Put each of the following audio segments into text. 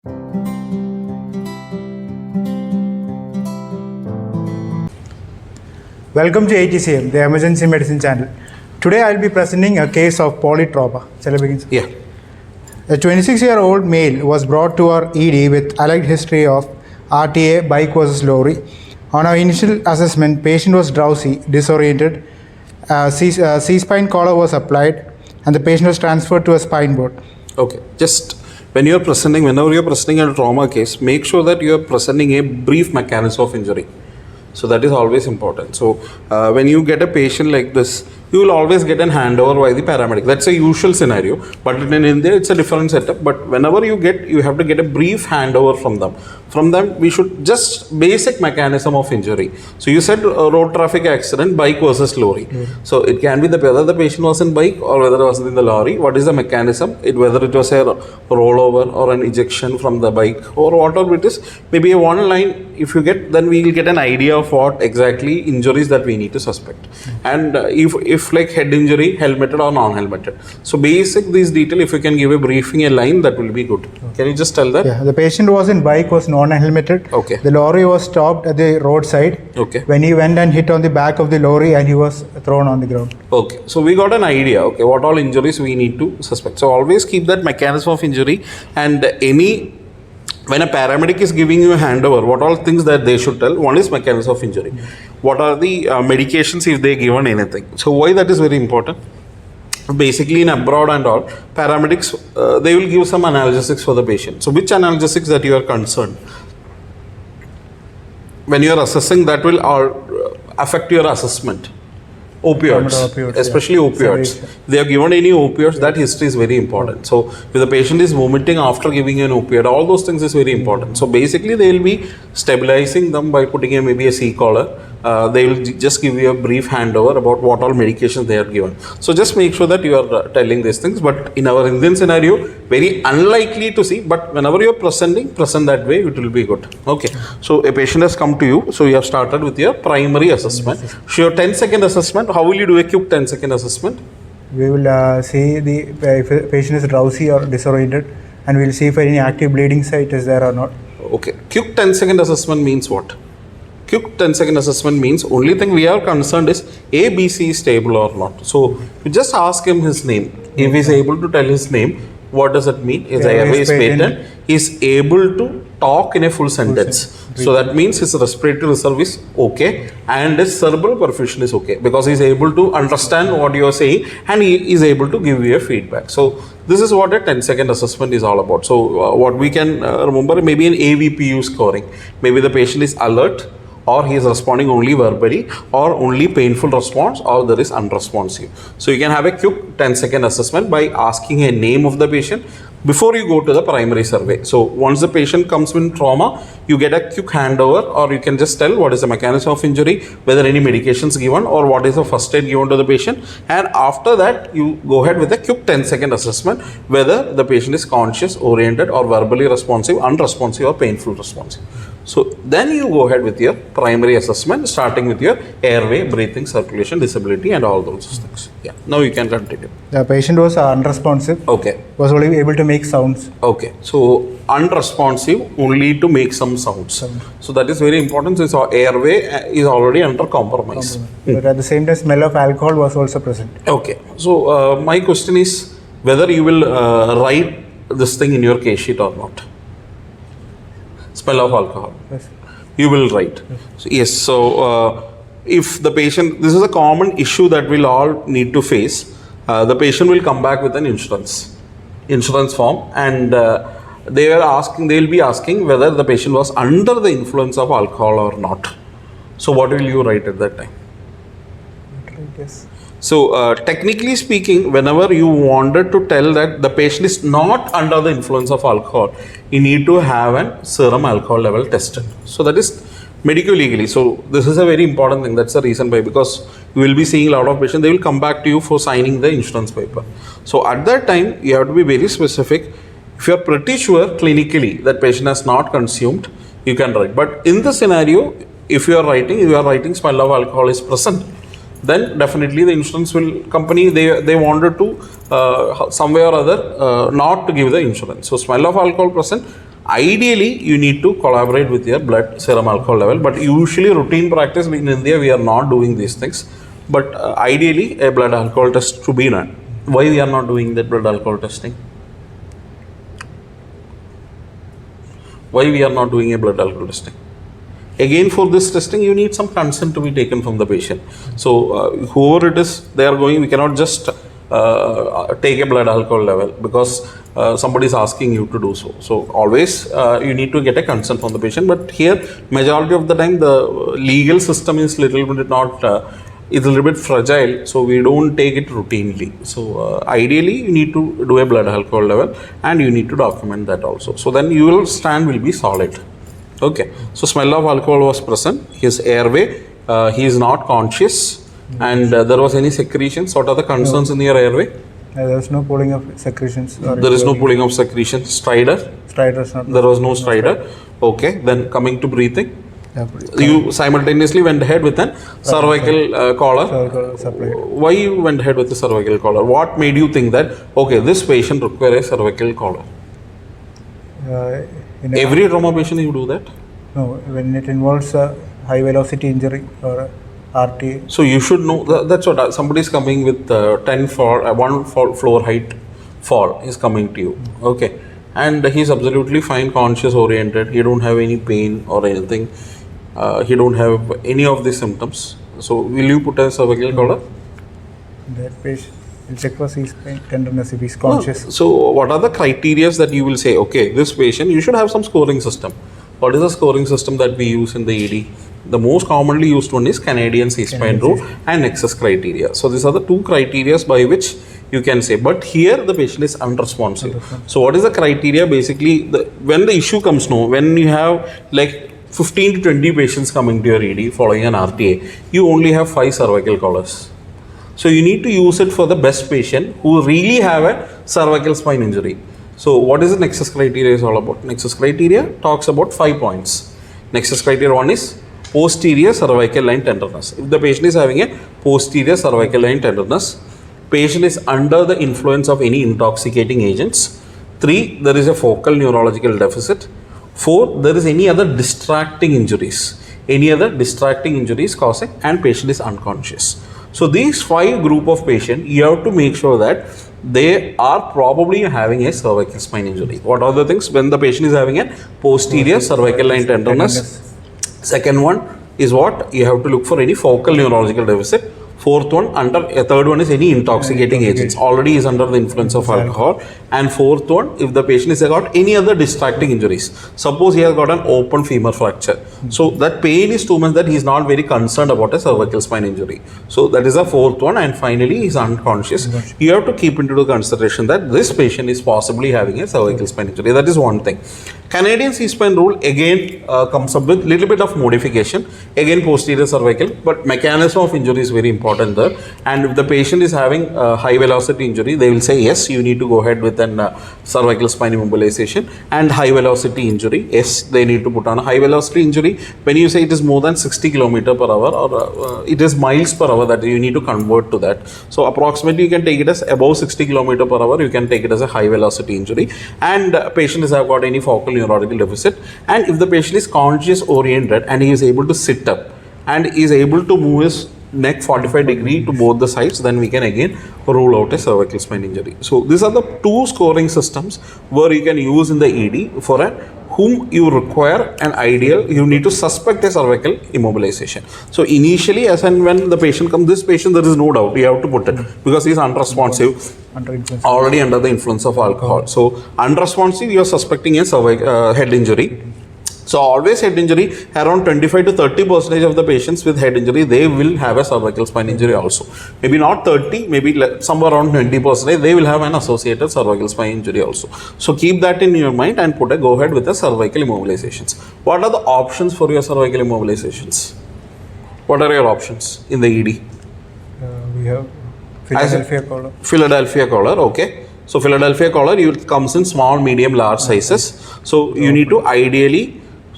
Welcome to AETCM, the Emergency Medicine channel. Today I will be presenting a case of polytrauma. Shall I begin? Yeah. A 26-year-old male was brought to our ED with alleged history of RTA, bike versus lorry. On our initial assessment, patient was drowsy, disoriented, C-spine collar was applied, and the patient was transferred to a spine board. Okay. Just whenever you're presenting a trauma case, make sure that you are presenting a brief mechanism of injury. So that is always important. So when you get a patient like this, you will always get a handover by the paramedic. That's a usual scenario, but in India it's a different setup. But whenever you have to get a brief handover from them. From them, we should just basic mechanism of injury. So you said road traffic accident, bike versus lorry. So it can be whether the patient was in bike or whether it was in the lorry. What is the mechanism? Whether it was a rollover or an ejection from the bike or whatever it is. Maybe a one line. If you get, then we will get an idea of what exactly injuries that we need to suspect. And if like head injury, helmeted or non-helmeted. So basic these detail, if you can give a briefing, a line, that will be good. Can you just tell that? Yeah, the patient was in bike, was non-helmeted. Okay. The lorry was stopped at the roadside. Okay. When he went and hit on the back of the lorry and he was thrown on the ground. Okay. So we got an idea, okay, what all injuries we need to suspect. So always keep that mechanism of injury, and when a paramedic is giving you a handover, what all things that they should tell? One is mechanism of injury. What are the medications if they given anything? So why that is very important? Basically in abroad and all, paramedics, they will give some analgesics for the patient. So which analgesics that you are concerned? When you are assessing, that will affect your assessment. Opioids, especially opioids. If they have given any opioids, that history is very important. So if the patient is vomiting after giving an opioid, all those things is very important. So basically they will be stabilizing them by putting maybe a C-collar. They will just give you a brief handover about what all medications they are given. So just make sure that you are telling these things. But in our Indian scenario, very unlikely to see. But whenever you are present that way, it will be good. Okay. So a patient has come to you. So you have started with your primary assessment. So your 10-second assessment, how will you do a quick 10-second assessment? We will see if the patient is drowsy or disoriented, and we will see if any active bleeding site is there or not. Okay. Quick 10-second assessment means what? Quick 10-second assessment means only thing we are concerned is A, B, C is stable or not. So you just ask him his name. If he is able to tell his name, what does it mean? His airway is patent. He is able to talk in a full sentence. So that means his respiratory reserve is okay and his cerebral perfusion is okay, because he is able to understand what you are saying and he is able to give you a feedback. So this is what a 10-second assessment is all about. So what we can remember, maybe an AVPU scoring. Maybe the patient is alert, or he is responding only verbally, or only painful response, or there is unresponsive. So you can have a quick 10-second assessment by asking a name of the patient before you go to the primary survey. So once the patient comes with trauma, you get a quick handover, or you can just tell what is the mechanism of injury, whether any medications given, or what is the first aid given to the patient. And after that, you go ahead with a quick 10-second assessment, whether the patient is conscious, oriented, or verbally responsive, unresponsive, or painful responsive. So then you go ahead with your primary assessment, starting with your airway, breathing, circulation, disability, and all those things. Yeah. Now you can continue. The patient was unresponsive. Okay. Was only able to make sounds. Okay. So unresponsive, only to make some sounds. So that is very important. Since our airway is already under compromise. But at the same time, smell of alcohol was also present. Okay. So my question is whether you will write this thing in your case sheet or not. Smell of alcohol. Yes. You will write. Yes. So if the patient, this is a common issue that we'll all need to face. The patient will come back with an insurance form, and they will be asking whether the patient was under the influence of alcohol or not. So what will you write at that time? Yes. So technically speaking, whenever you wanted to tell that the patient is not under the influence of alcohol, you need to have a serum alcohol level tested. So that is medico-legally. So this is a very important thing. That's the reason why, because you will be seeing a lot of patients, they will come back to you for signing the insurance paper. So at that time, you have to be very specific. If you are pretty sure clinically that patient has not consumed, you can write. But in the scenario, if you are writing smell of alcohol is present, then definitely the insurance company, they wanted to some way or other not to give the insurance. So smell of alcohol present, Ideally, you need to collaborate with your blood serum alcohol level, but usually routine practice in India, we are not doing these things. But ideally, a blood alcohol test to be done. Why we are not doing that blood alcohol testing? Why we are not doing a blood alcohol testing? Again, for this testing, you need some consent to be taken from the patient. So, whoever it is, they are going, we cannot just take a blood alcohol level because somebody is asking you to do so. So, always you need to get a consent from the patient. But here, majority of the time, the legal system is little bit not, is a little bit fragile. So, we don't take it routinely. So, ideally, you need to do a blood alcohol level and you need to document that also. So, then your stand will be solid. Okay, so smell of alcohol was present, his airway, he is not conscious, and there was any secretions. What are the concerns in your airway? There was no pooling of secretions. There is no pooling of secretions. Stridor? Stridors not. There was no stridor. Okay, then coming to breathing. Yeah, You simultaneously went ahead with an cervical collar. cervical supplied. Why you went ahead with the cervical collar? What made you think that, okay, this patient requires a cervical collar? Every trauma patient you do that? No, when it involves a high velocity injury or RTA. So you should know that's what somebody is coming with 10 for 1 floor height fall is coming to you. Okay, and he's absolutely fine, conscious oriented. He don't have any pain or anything. He don't have any of the symptoms. So will you put a cervical collar? That patient will check for his pain tenderness if he's conscious. No. So what are the criteria that you will say, okay, this patient, you should have some scoring system. What is the scoring system that we use in the ED? The most commonly used one is Canadian C-spine rule and nexus criteria. So these are the two criteria by which you can say, but here the patient is unresponsive. So what is the criteria? Basically, when the issue comes, when you have like 15 to 20 patients coming to your ED following an RTA, you only have 5 cervical collars. So you need to use it for the best patient who really have a cervical spine injury. So what is the nexus criteria is all about? Nexus criteria talks about 5 points. Nexus criteria 1 is posterior cervical line tenderness. If the patient is having a posterior cervical line tenderness, patient is under the influence of any intoxicating agents. 3, there is a focal neurological deficit. 4, there is any other distracting injuries. Any other distracting injuries causing, and patient is unconscious. So these 5 group of patients, you have to make sure that they are probably having a cervical spine injury. What are the things? When the patient is having a posterior cervical line tenderness. Second one is what? You have to look for any focal neurological deficit. Fourth one, third one is any intoxicating agents. Already is under the influence of alcohol. And fourth one, if the patient has got any other distracting injuries. Suppose he has got an open femur fracture. So that pain is too much that he is not very concerned about a cervical spine injury. So that is the fourth one. And finally, he is unconscious. You have to keep into the consideration that this patient is possibly having a cervical spine injury. That is one thing. Canadian C-spine rule again comes up with little bit of modification. Again, posterior cervical, but mechanism of injury is very important there. And if the patient is having high velocity injury, they will say yes, you need to go ahead with an cervical spine immobilization. And high velocity injury, yes, they need to put on a high velocity injury. When you say it is more than 60 km per hour or it is miles per hour, that you need to convert to that. So approximately you can take it as above 60 km per hour, you can take it as a high velocity injury. And patient has got any focal neurological deficit, and if the patient is conscious oriented and he is able to sit up and is able to move his neck 45 degree to both the sides, then we can again rule out a cervical spine injury. So these are the 2 scoring systems where you can use in the ED for a whom you require an ideal, you need to suspect a cervical immobilization. So initially, as and when the patient comes, this patient, there is no doubt, you have to put it because he is unresponsive, already under the influence of alcohol. So unresponsive, you are suspecting a cervical head injury. So always head injury, around 25 to 30% of the patients with head injury, they will have a cervical spine injury also. Maybe not 30, maybe somewhere around 20%, they will have an associated cervical spine injury also. So keep that in your mind and go ahead with the cervical immobilizations. What are the options for your cervical immobilizations? What are your options in the ED? We have Philadelphia collar. Philadelphia collar, okay. So Philadelphia collar, it comes in small, medium, large sizes. So you need to ideally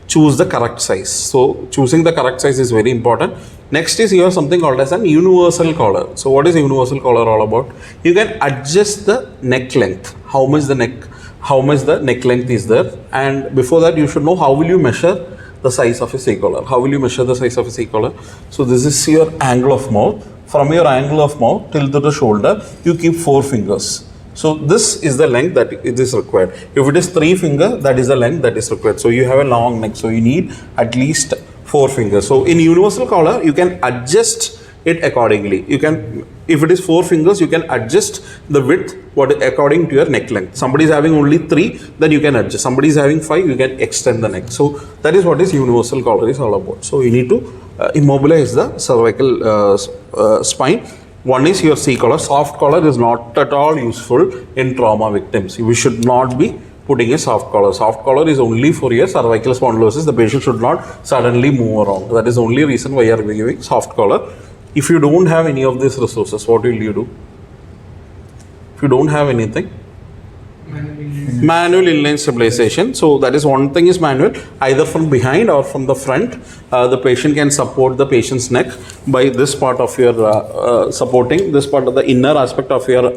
choose the correct size. So choosing the correct size is very important. Next is you have something called as an universal collar. So what is a universal collar all about? You can adjust the neck length, how much the neck how much the neck length is there, and before that you should know how will you measure the size of a C-collar. How will you measure the size of a C-collar? So this is your angle of mouth. From your angle of mouth till to the shoulder, you keep 4 fingers. So this is the length that it is required. If it is 3 finger, that is the length that is required. So you have a long neck, so you need at least 4 fingers. So in universal collar, you can adjust it accordingly. You can, if it is 4 fingers, you can adjust the width according to your neck length. Somebody is having only 3, then you can adjust. Somebody is having 5, you can extend the neck. So that is what is universal collar is all about. So you need to immobilize the cervical spine. One is your C collar. Soft collar is not at all useful in trauma victims. We should not be putting a soft collar. Soft collar is only for your cervical spondylosis. The patient should not suddenly move around. That is the only reason why you are giving soft collar. If you don't have any of these resources, what will you do? If you don't have anything, manual inline stabilization. So that is one thing is manual, either from behind or from the front. The patient can support the patient's neck by this part of your supporting this part of the inner aspect of your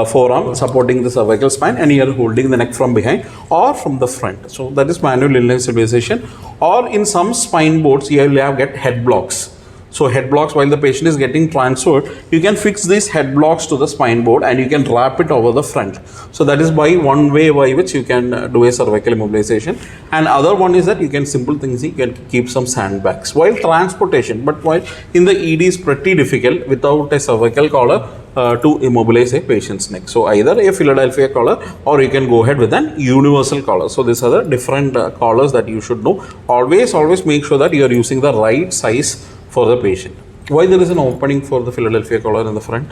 forearm, supporting the cervical spine, and you are holding the neck from behind or from the front. So that is manual inline stabilization. Or in some spine boards, you will have get head blocks. So head blocks, while the patient is getting transferred, you can fix these head blocks to the spine board and you can wrap it over the front. So that is by one way by which you can do a cervical immobilization. And other one is that you can simple things, you can keep some sandbags while transportation. But while in the ED is pretty difficult without a cervical collar to immobilize a patient's neck. So either a Philadelphia collar or you can go ahead with an universal collar. So these are the different collars that you should know. Always make sure that you are using the right size for the patient. Why there is an opening for the Philadelphia collar in the front?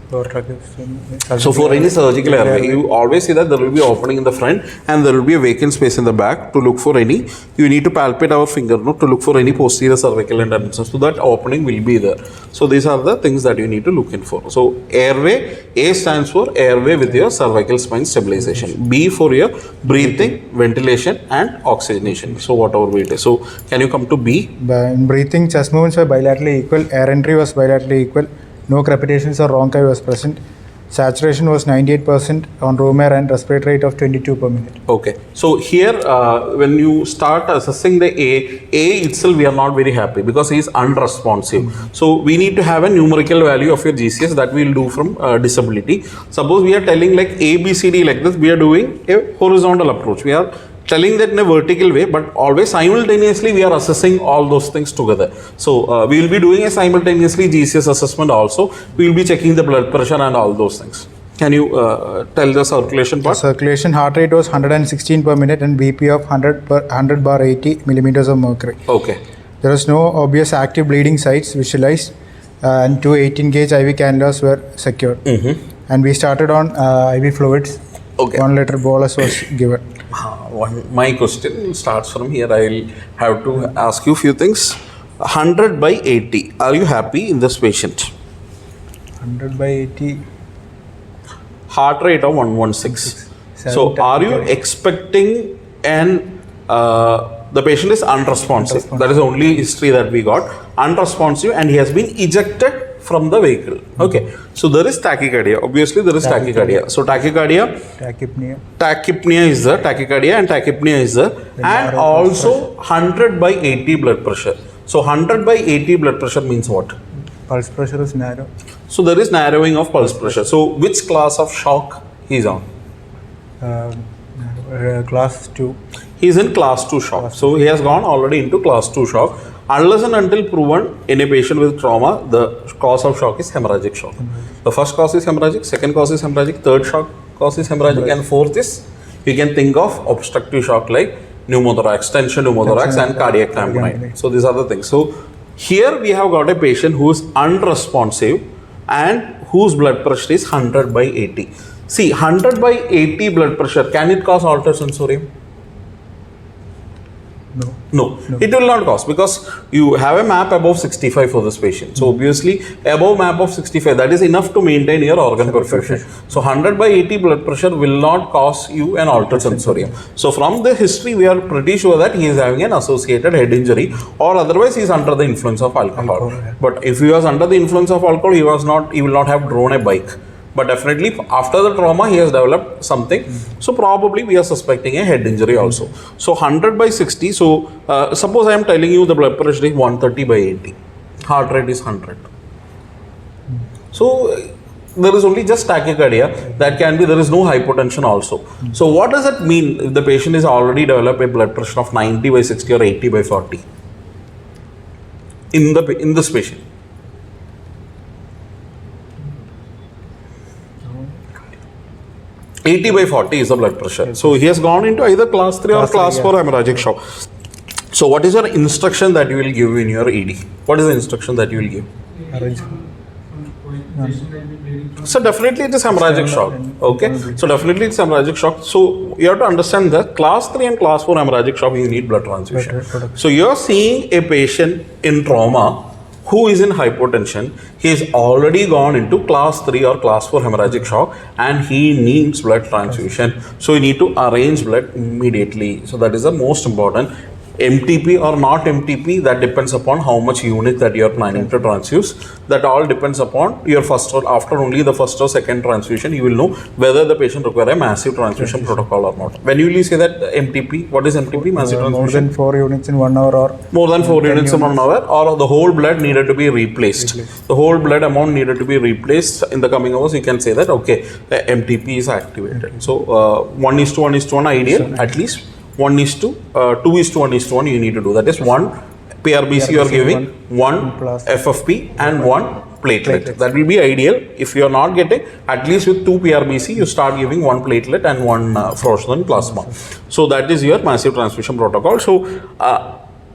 So for any surgical airway, you always see that there will be opening in the front and there will be a vacant space in the back to look for any, you need to palpate our finger to look for any posterior cervical entrance. So that opening will be there. So these are the things that you need to look in for. So airway, A stands for airway with your cervical spine stabilization. B for your breathing, ventilation and oxygenation. So whatever we do. So can you come to B? In breathing, chest movements were bilaterally equal, air entry was bilaterally equal. No crepitations or rhonchi was present. Saturation was 98% on room air and respiratory rate of 22 per minute. Okay. So here, when you start assessing the A itself, we are not very happy because he is unresponsive. So we need to have a numerical value of your GCS that we will do from disability. Suppose we are telling like A, B, C, D like this, we are doing a horizontal approach. We are telling that in a vertical way, but always simultaneously we are assessing all those things together. So we will be doing a simultaneously GCS assessment also. We will be checking the blood pressure and all those things. Can you tell the circulation part? The circulation heart rate was 116 per minute and BP of 100/80 millimeters of mercury. Okay. There was no obvious active bleeding sites visualized and 2 18-gauge IV cannulas were secured. And we started on IV fluids. Okay. 1 liter bolus was given. My question starts from here. I will have to ask you a few things. 100/80. Are you happy in this patient? 100/80. Heart rate of 116. So are you expecting the patient is unresponsive. That is the only history that we got. Unresponsive and he has been ejected from the vehicle. Okay. So there is tachycardia. Obviously there is tachycardia. So tachycardia. Tachypnea is the tachycardia and tachypnea is the and also 100/80 blood pressure. So 100/80 blood pressure means what? Pulse pressure is narrow. So there is narrowing of pulse pressure. So which class of shock he is on? Class 2. He is in class 2 shock. So he has gone already into class 2 shock. Unless and until proven in a patient with trauma, the cause of shock is hemorrhagic shock. The first cause is hemorrhagic, second cause is hemorrhagic, third shock cause is hemorrhagic, and fourth is you can think of obstructive shock like pneumothorax, tension pneumothorax, and cardiac tamponade. So these are the things. So here we have got a patient who is unresponsive and whose blood pressure is 100/80. See, 100/80 blood pressure, can it cause altered sensorium? No, it will not cause because you have a MAP above 65 for this patient. So obviously above MAP of 65, that is enough to maintain your organ perfusion. So 100/80 blood pressure will not cause you an altered sensorium. So from the history, we are pretty sure that he is having an associated head injury or otherwise he is under the influence of alcohol. But if he was under the influence of alcohol, he will not have drawn a bike. But definitely after the trauma, he has developed something. So probably we are suspecting a head injury also. So 100 by 60. So suppose I am telling you the blood pressure is 130 by 80. Heart rate is 100. So there is only just tachycardia. That can be, there is no hypotension also. So what does that mean if the patient is already developed a blood pressure of 90 by 60 or 80 by 40 in this patient? $80 by 40 is the blood pressure. So he has gone into either class 3 or class 4 hemorrhagic shock. So what is your instruction that you will give in your ED? What is the instruction that you will give? So definitely it is hemorrhagic shock. Okay. So definitely it's hemorrhagic shock. So you have to understand that class 3 and class 4 hemorrhagic shock, you need blood transfusion. So you are seeing a patient in trauma who is in hypotension. He has already gone into class 3 or class 4 hemorrhagic shock and he needs blood transfusion. So you need to arrange blood immediately. So that is the most important. MTP or not MTP, that depends upon how much unit that you are planning to transfuse. That all depends upon your first or after only the first or second transfusion, you will know whether the patient require a massive transfusion protocol or not. When you will say that MTP, what is MTP? Massive transfusion? More than 4 units in 1 hour or more than 4 units in 1 hour, or the whole blood needed to be replaced. The whole blood amount needed to be replaced in the coming hours. You can say that okay, the MTP is activated. So 1:1:1 ideal, at least 2:1:1 you need to do. That is 1 PRBC you are giving, 1 FFP and 1 platelet. That will be ideal. If you are not getting, at least with 2 PRBC, you start giving 1 platelet and 1 frozen plasma. So that is your massive transfusion protocol. So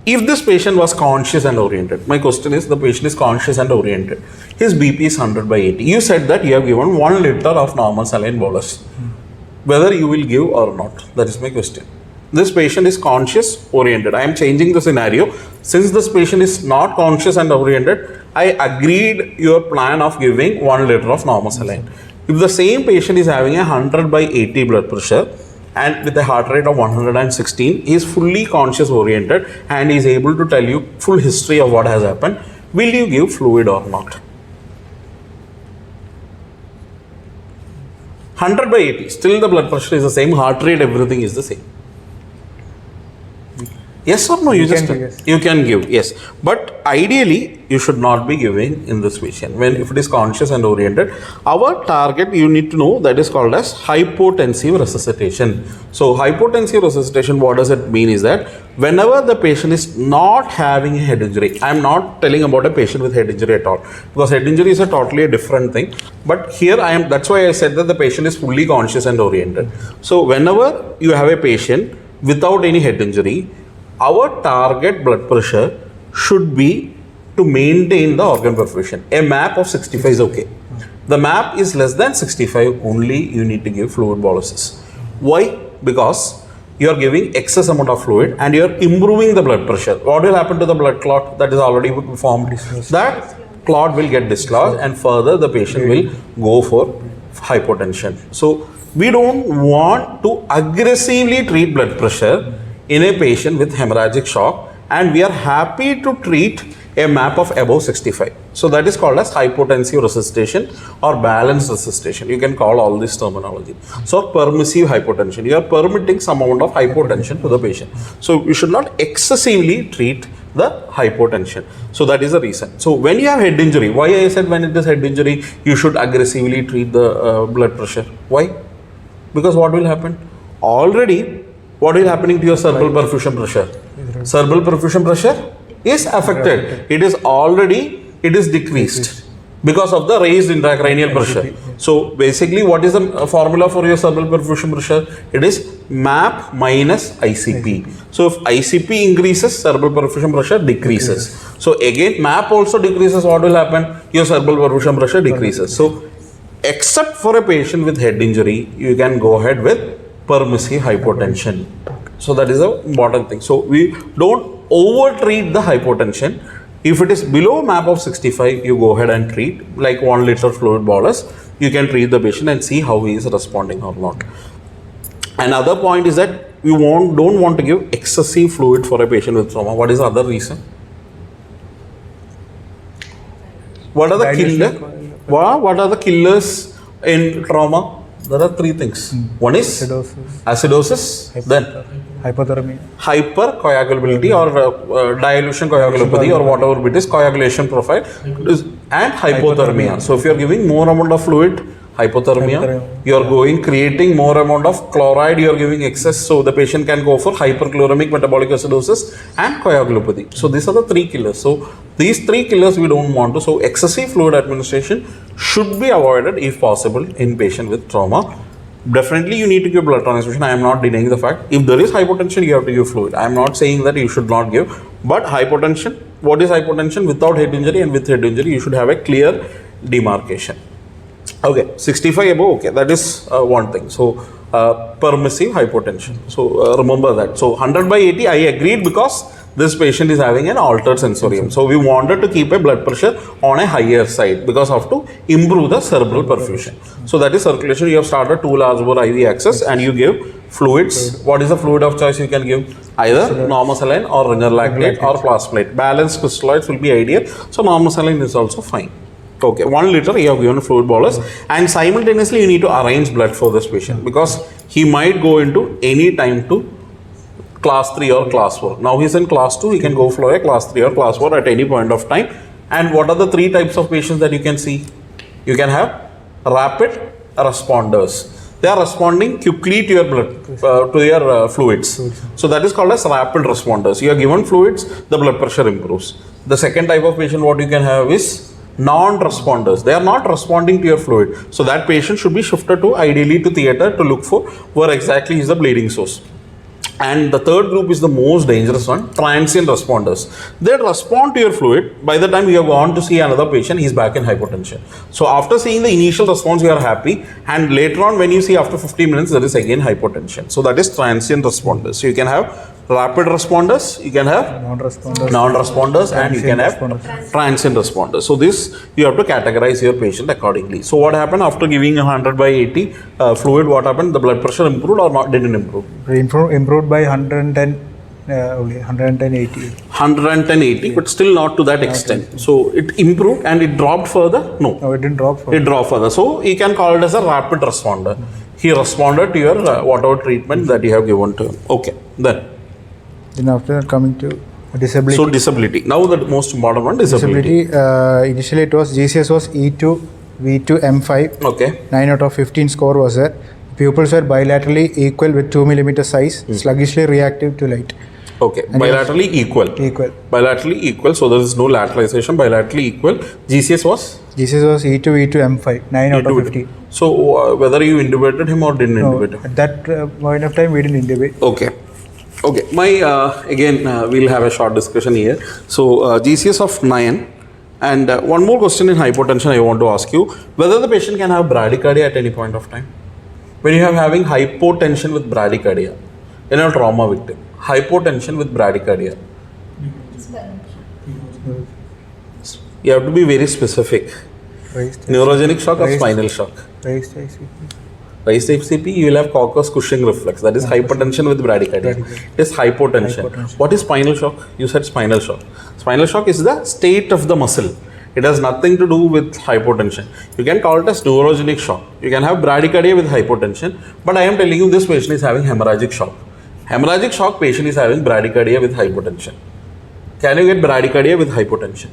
if this patient was conscious and oriented, my question is, the patient is conscious and oriented, his BP is 100 by 80. You said that you have given 1 liter of normal saline bolus. Whether you will give or not, that is my question. This patient is conscious, oriented. I am changing the scenario. Since this patient is not conscious and oriented, I agreed your plan of giving 1 liter of normal saline. If the same patient is having a 100 by 80 blood pressure and with a heart rate of 116, he is fully conscious oriented and is able to tell you full history of what has happened, will you give fluid or not? 100 by 80, still the blood pressure is the same, heart rate, everything is the same. Yes or no? You can give, yes. But ideally, you should not be giving in this patient. If it is conscious and oriented, our target, you need to know, that is called as hypotensive resuscitation. So hypotensive resuscitation, what does it mean is that whenever the patient is not having a head injury, I am not telling about a patient with head injury at all, because head injury is a totally different thing. But here that's why I said that the patient is fully conscious and oriented. So whenever you have a patient without any head injury, our target blood pressure should be to maintain the organ perfusion. A MAP of 65 is okay. The MAP is less than 65, only you need to give fluid boluses. Why? Because you are giving excess amount of fluid and you are improving the blood pressure. What will happen to the blood clot that is already formed? That clot will get dislodged and further the patient will go for hypotension. So we don't want to aggressively treat blood pressure in a patient with hemorrhagic shock, and we are happy to treat a MAP of above 65. So that is called as hypotensive resuscitation or balanced resuscitation. You can call all this terminology. So permissive hypotension, you are permitting some amount of hypotension to the patient. So you should not excessively treat the hypotension. So that is the reason. So when you have head injury, why I said when it is head injury, you should aggressively treat the blood pressure. Why? Because what will happen? Already, what is happening to your cerebral perfusion pressure? Cerebral perfusion pressure is affected. It is decreased because of the raised intracranial pressure. So basically, what is the formula for your cerebral perfusion pressure? It is MAP minus ICP. So if ICP increases, cerebral perfusion pressure decreases. So again, MAP also decreases, what will happen? Your cerebral perfusion pressure decreases. So except for a patient with head injury, you can go ahead with permissive hypotension. So that is the important thing. So we don't over treat the hypotension. If it is below MAP of 65, you go ahead and treat like 1 liter fluid bolus. You can treat the patient and see how he is responding or not. Another point is that we don't want to give excessive fluid for a patient with trauma. What is the other reason? What are the killers? What are the killers In trauma, there are three things. One is acidosis, then hypothermia, hypercoagulability or dilution coagulopathy or whatever it is, coagulation profile, and hypothermia. So if you are giving more amount of fluid, hypothermia, you are creating more amount of chloride, you are giving excess, so the patient can go for hyperchloremic metabolic acidosis and coagulopathy. So these are the three killers. So these three killers we don't want to. So excessive fluid administration should be avoided if possible in patient with trauma. Definitely you need to give blood transfusion. I am not denying the fact. If there is hypotension, you have to give fluid. I am not saying that you should not give. But hypotension, what is hypotension? Without head injury and with head injury, you should have a clear demarcation. Okay, 65 above, okay, that is one thing. So, permissive hypotension. So, remember that. So, 100/80, I agreed because this patient is having an altered sensorium. So, we wanted to keep a blood pressure on a higher side because of to improve the cerebral perfusion. So, that is circulation. You have started 2 large bore IV access and you give fluids. What is the fluid of choice you can give? Either normal saline or ringer lactate or plasmate. Balanced crystalloids will be ideal. So, normal saline is also fine. Okay, 1 liter you have given fluid bolus, and simultaneously you need to arrange blood for this patient because he might go into any time to class 3 or class 4. Now he is in class 2, he can go for a class 3 or class 4 at any point of time. And what are the 3 types of patients that you can see? You can have rapid responders. They are responding quickly to your blood, to your fluids. So that is called as rapid responders. You are given fluids, the blood pressure improves. The second type of patient what you can have is non-responders. They are not responding to your fluid. So that patient should be shifted to ideally to theatre to look for where exactly is the bleeding source. And the third group is the most dangerous one, transient responders. They respond to your fluid. By the time you have gone to see another patient, he is back in hypotension. So after seeing the initial response, you are happy. And later on, when you see after 50 minutes, there is again hypotension. So that is transient responders. So you can have rapid responders, you can have non-responders, and you can have transient responders. So this, you have to categorize your patient accordingly. So what happened after giving 100/80 fluid, what happened? The blood pressure improved or not? Didn't improve? Improved by 110, only 110/80. 110/80, but still not to that extent. So it improved and it dropped further? No. No, it didn't drop further. It dropped further. So you can call it as a rapid responder. He responded to your whatever treatment that you have given to him. Okay, Then after that coming to disability. So disability. Now the most important one, disability. Initially it was GCS was E2, V2, M5. Okay. 9 out of 15 score was there. Pupils were bilaterally equal with 2 mm size, sluggishly reactive to light. Okay. Bilaterally equal. Bilaterally equal. So there is no lateralization. Bilaterally equal. GCS was? GCS was E2, V2, M5. 9 out of 15. So whether you intubated him or didn't intubate him? At that point of time we didn't intubate. Okay. Okay, we'll have a short discussion here. So, GCS of 9, and one more question in hypotension I want to ask you, whether the patient can have bradycardia at any point of time? When you are having hypotension with bradycardia, in a trauma victim, hypotension with bradycardia, you have to be very specific. Neurogenic shock or spinal shock? Raised ICP, you will have Cocker-Cushing reflex. That is hypertension with bradycardia. It is hypotension. What is spinal shock? You said spinal shock. Spinal shock is the state of the muscle. It has nothing to do with hypotension. You can call it as neurogenic shock. You can have bradycardia with hypotension, but I am telling you this patient is having hemorrhagic shock. Hemorrhagic shock patient is having bradycardia with hypotension. Can you get bradycardia with hypotension?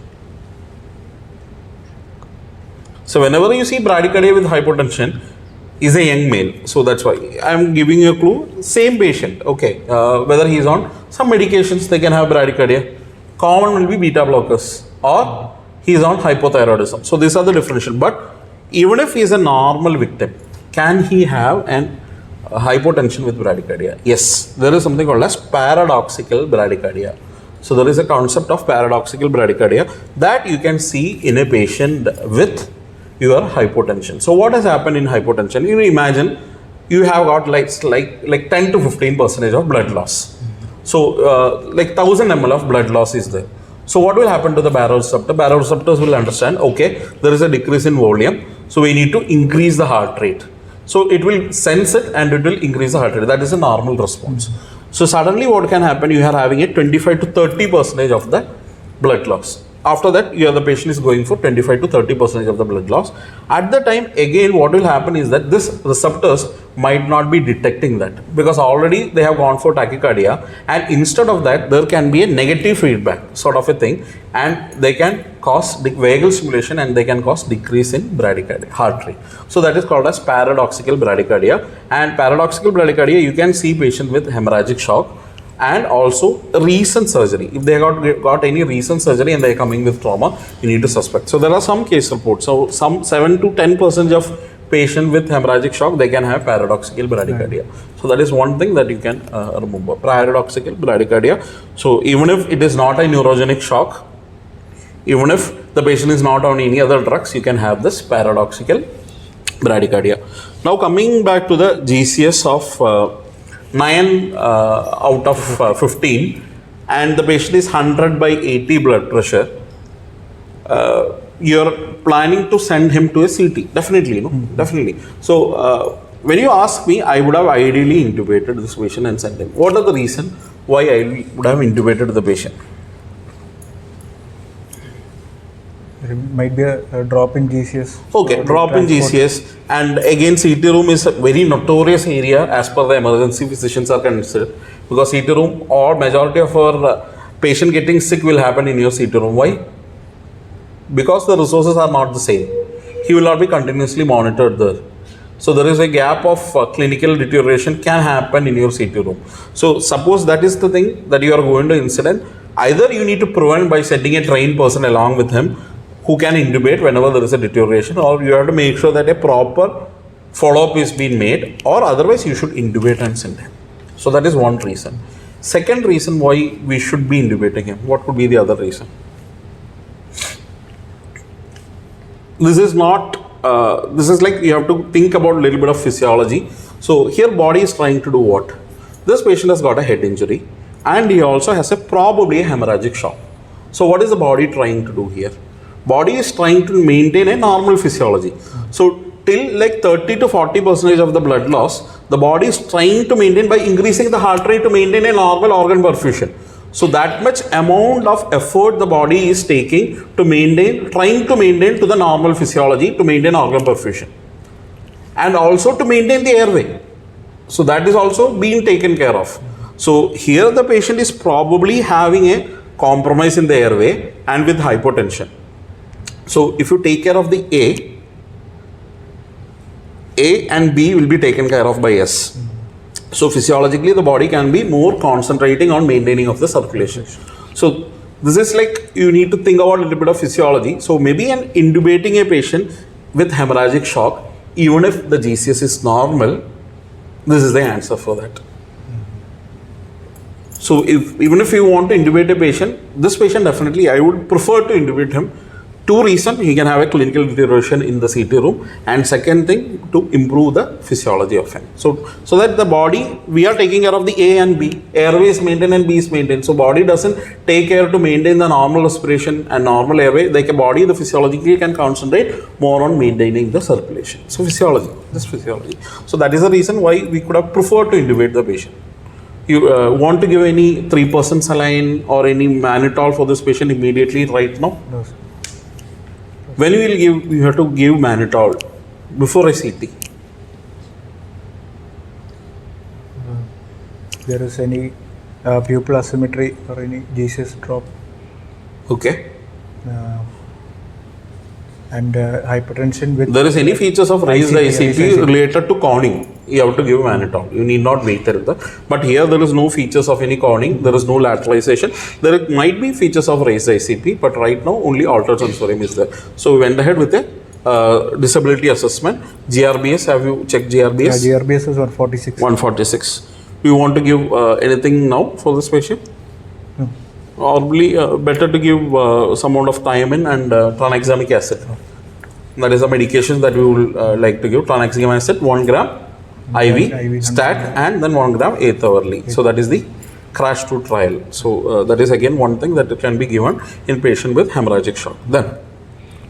So whenever you see bradycardia with hypotension, is a young male. So that's why I am giving you a clue. Same patient, okay. Whether he is on some medications, they can have bradycardia. Common will be beta blockers, or he is on hypothyroidism. So these are the differential. But even if he is a normal victim, can he have an hypotension with bradycardia? Yes, there is something called as paradoxical bradycardia. So there is a concept of paradoxical bradycardia that you can see in a patient with your hypotension. So what has happened in hypotension? You imagine you have got like 10 to 15% of blood loss. So like 1000 ml of blood loss is there. So what will happen to the baroreceptor? Baroreceptors will understand, okay, there is a decrease in volume, so we need to increase the heart rate. So it will sense it and it will increase the heart rate. That is a normal response. So suddenly what can happen? You are having a 25 to 30% of the blood loss. After that, the patient is going for 25 to 30% of the blood loss. At the time, again, what will happen is that this receptors might not be detecting that, because already they have gone for tachycardia, and instead of that, there can be a negative feedback sort of a thing, and they can cause vagal stimulation, and they can cause decrease in bradycardia, heart rate. So that is called as paradoxical bradycardia. And paradoxical bradycardia, you can see patient with hemorrhagic shock and also recent surgery. If they got any recent surgery and they are coming with trauma, you need to suspect. So there are some case reports. So some 7 to 10% of patient with hemorrhagic shock, they can have paradoxical bradycardia. So that is one thing that you can remember, paradoxical bradycardia. So even if it is not a neurogenic shock, even if the patient is not on any other drugs, you can have this paradoxical bradycardia. Now coming back to the GCS of 9 out of 15, and the patient is 100 by 80 blood pressure, you're planning to send him to a CT. Definitely, definitely. So when you ask me, I would have ideally intubated this patient and sent him. What are the reason why I would have intubated the patient? There might be a drop in GCS. Okay, drop in GCS, and again CT room is a very notorious area as per the emergency physicians are considered, because CT room or majority of our patient getting sick will happen in your CT room. Why? Because the resources are not the same. He will not be continuously monitored there. So there is a gap of clinical deterioration can happen in your CT room. So suppose that is the thing that you are going to incident, either you need to prevent by sending a trained person along with him who can intubate whenever there is a deterioration, or you have to make sure that a proper follow-up is being made, or otherwise you should intubate and send him. So that is one reason. Second reason why we should be intubating him. What could be the other reason? This is not, this is like you have to think about a little bit of physiology. So here body is trying to do what? This patient has got a head injury and he also has probably a hemorrhagic shock. So what is the body trying to do here? Body is trying to maintain a normal physiology. So till like 30 to 40% of the blood loss, the body is trying to maintain by increasing the heart rate to maintain a normal organ perfusion. So that much amount of effort the body is taking to maintain, trying to maintain to the normal physiology to maintain organ perfusion. And also to maintain the airway. So that is also being taken care of. So here the patient is probably having a compromise in the airway and with hypotension. So if you take care of the A and B will be taken care of by S. So physiologically the body can be more concentrating on maintaining of the circulation. So this is like you need to think about a little bit of physiology. So maybe an intubating a patient with hemorrhagic shock, even if the GCS is normal, this is the answer for that. So even if you want to intubate a patient, this patient definitely I would prefer to intubate him. Two reasons: he can have a clinical deterioration in the CT room, and second thing, to improve the physiology of him. So that the body, we are taking care of the A and B, airway is maintained and B is maintained. So body doesn't take care to maintain the normal respiration and normal airway. Like a body, the physiologically can concentrate more on maintaining the circulation. So physiology, this physiology. So that is the reason why we could have preferred to intubate the patient. You want to give any 3% saline or any mannitol for this patient immediately right now? No, sir. When you will give, you have to give mannitol before a CT. There is any pupil asymmetry or any GCS drop. Okay. And hypertension with... There is any features of raised ICP ICP related to corning, you have to give mannitol. You need not wait there. But here there is no features of any corning, there is no lateralization. There might be features of raised ICP, but right now only altered sensorium is there. So we went ahead with a disability assessment. GRBS, have you checked GRBS? Yeah, GRBS is 146. 146. Do you want to give anything now for this patient? No. Probably better to give some amount of thiamine and tranexamic acid. That is the medication that we would like to give. Tranexamic acid, 1 gram IV, stat, and then 1 gram 8th hourly. So that is the crash to trial. So that is again one thing that can be given in patient with hemorrhagic shock. Then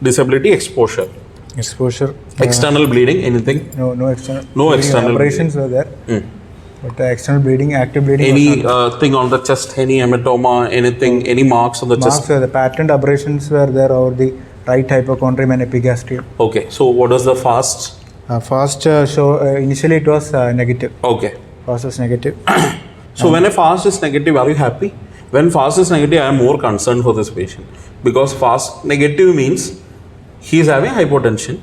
disability exposure. Exposure. External bleeding, anything? No external. No external abrasions are there. But the external bleeding, active bleeding. Any thing on the chest, any hematoma, anything, any marks on the marks chest? were the patent abrasions were there over the right hypochondrium and epigastrium. Okay, so what was the fast? Fast initially it was negative. Okay. Fast was negative. So when a fast is negative, are you happy? When fast is negative, I am more concerned for this patient because fast negative means he is having hypotension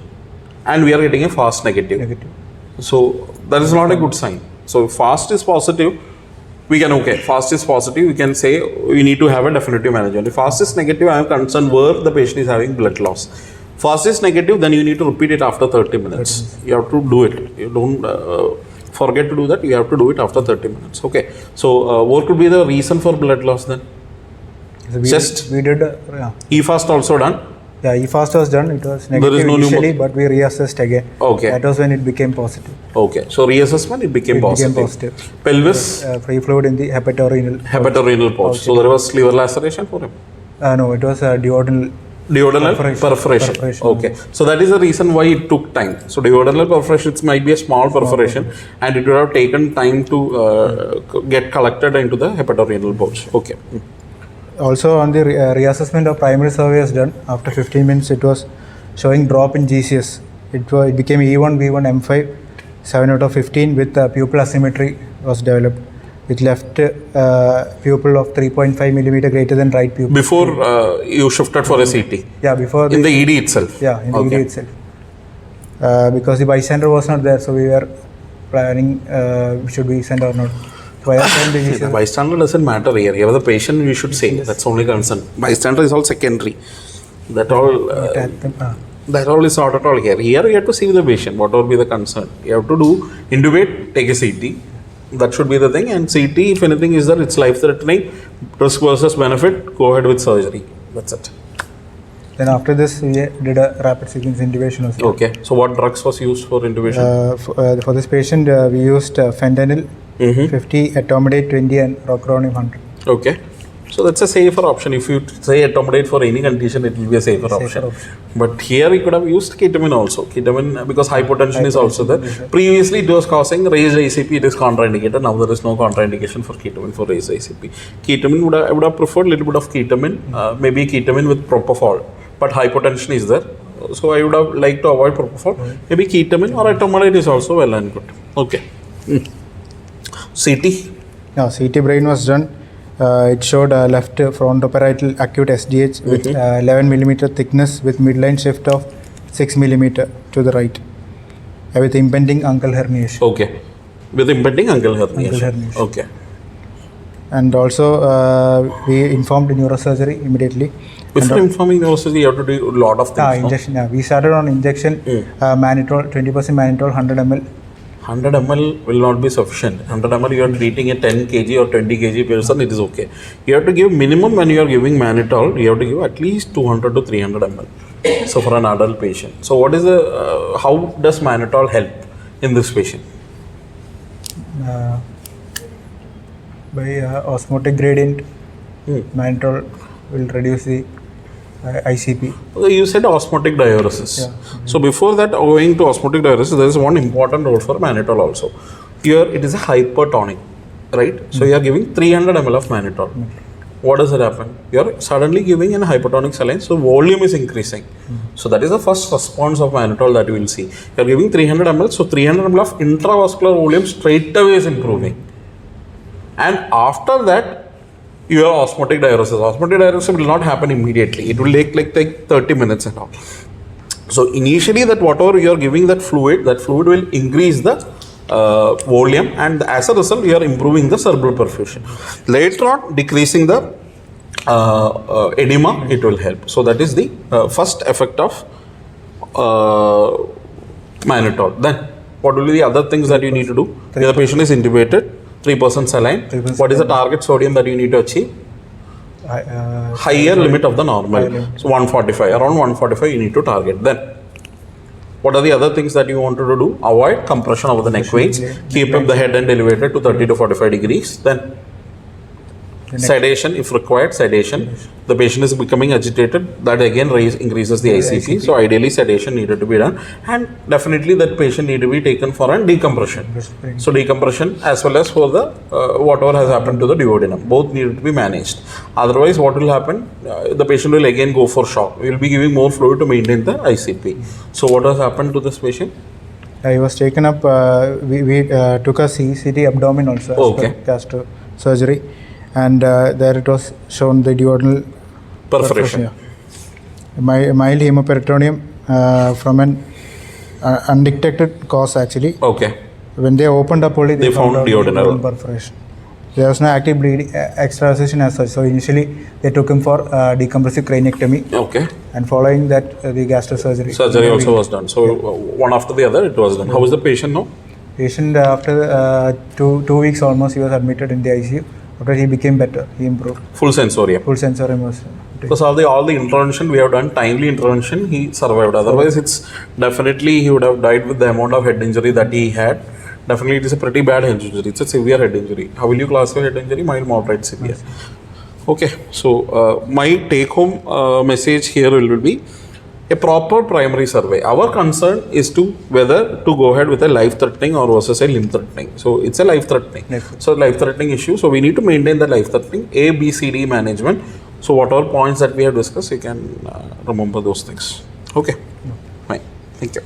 and we are getting a fast negative. So that is not a good sign. So if fast is positive, we can fast is positive, we can say we need to have a definitive management. If fast is negative, I am concerned where the patient is having blood loss. Fast is negative, then you need to repeat it after 30 minutes. You have to do it. You don't forget to do that. You have to do it after 30 minutes. Okay. So what could be the reason for blood loss then? So we did E-fast also done? Yeah, E-fast was done. It was negative initially, but we reassessed again. Okay. That was when it became positive. Okay. So reassessment, it became positive. Pelvis? Free fluid in the hepatorenal. Hepatorenal pouch. So there was liver laceration for him? No, it was duodenal. Duodenal perforation. Okay. So that is the reason why it took time. So duodenal perforation might be a small perforation and it would have taken time to get collected into the hepatorenal pouch. Okay. Also on the reassessment of primary survey was done. After 15 minutes it was showing drop in GCS. It became E1, V1, M5, 7 out of 15 with pupil asymmetry was developed. With left pupil of 3.5 millimeter greater than right pupil. Before you shifted for a CT? Yeah, before. In the ED itself? Yeah, in the ED itself. Because the bystander was not there, so we were planning should we send or not. The bystander doesn't matter here. You have the patient, you should say. That's only concern. Bystander is all secondary. That all is not at all here. Here you have to see the patient. What will be the concern? You have to do intubate, take a CT. That should be the thing. And CT, if anything is there, it's life-threatening. Risk versus benefit. Go ahead with surgery. That's it. Then after this, we did a rapid sequence intubation also. Okay. So what drugs was used for intubation? For this patient, we used fentanyl 50, etomidate 20, and rocuronium 100. Okay. So that's a safer option. If you say etomidate for any condition, it will be a safer option. But here we could have used ketamine also. Ketamine, because hypotension is also there. Previously it was causing raised ICP, it is contraindicated. Now there is no contraindication for ketamine for raised ICP. Ketamine, I would have preferred a little bit of ketamine, maybe ketamine with propofol. But hypotension is there. So I would have liked to avoid propofol. Maybe ketamine or etomidate is also well and good. Okay. CT? No, CT brain was done. It showed left frontoparietal acute SDH with 11 millimeter thickness with midline shift of 6 millimeter to the right with impending ankle herniation. Okay. With impending ankle herniation. Okay. And also we informed neurosurgery immediately. Before informing neurosurgery, you have to do a lot of things. Injection. We started on injection mannitol, 20% mannitol, 100 ml. 100 ml will not be sufficient. 100 ml you are treating a 10 kg or 20 kg person, it is okay. You have to give minimum when you are giving mannitol, you have to give at least 200 to 300 ml. So for an adult patient. So what is the, how does mannitol help in this patient? By osmotic gradient, mannitol will reduce the ICP. You said osmotic diuresis. Yeah. So before that, going to osmotic diuresis, there is one important role for mannitol also. Here it is a hypertonic, right? So you are giving 300 ml of mannitol. What does it happen? You are suddenly giving an hypertonic saline, so volume is increasing. So that is the first response of mannitol that you will see. You are giving 300 ml, so 300 ml of intravascular volume straight away is improving. And after that, you have osmotic diuresis. Osmotic diuresis will not happen immediately. It will take 30 minutes and all. So initially that whatever you are giving that fluid will increase the volume, and as a result you are improving the cerebral perfusion. Later on, decreasing the edema, it will help. So that is the first effect of mannitol. Then what will be the other things that you need to do? The patient is intubated. 3% saline. What is the target sodium that you need to achieve? Higher limit of the normal. So 145. Around 145 you need to target. Then what are the other things that you wanted to do? Avoid compression of the neck veins. Keep up the head and elevated to 30 to 45 degrees. Then sedation, if required, sedation. The patient is becoming agitated, that again increases the ICP. So ideally sedation needed to be done, and definitely that patient need to be taken for a decompression. So decompression as well as for the whatever has happened to the duodenum, both need to be managed. Otherwise what will happen, the patient will again go for shock. We will be giving more fluid to maintain the ICP. So what has happened to this patient? He was taken up, we took a CT abdomen also as Okay. per gastro surgery, and there it was shown the duodenal Perforation. Mild hemoperitoneum from an undetected cause actually. Okay. When they opened up only, They found out duodenal perforation. There was no active bleeding, extravasation as such. So initially they took him for decompressive craniectomy, Okay. and following that the gastrosurgery. Surgery also was done. So one after the other it was done. How is the patient now? Patient after 2 weeks almost, he was admitted in the ICU. After he became better, he improved. Full sensorium. Full sensorium was Because all the intervention we have done, timely intervention, he survived. Otherwise, it's definitely he would have died with the amount of head injury that he had. Definitely, it is a pretty bad head injury. It's a severe head injury. How will you classify head injury? Mild, moderate, severe. Okay, so my take-home message here will be a proper primary survey. Our concern is to whether to go ahead with a life-threatening or versus a limb-threatening. So it's a life-threatening. So life-threatening issue. So we need to maintain the life-threatening A, B, C, D management. So whatever points that we have discussed, you can remember those things. Okay, fine. Thank you.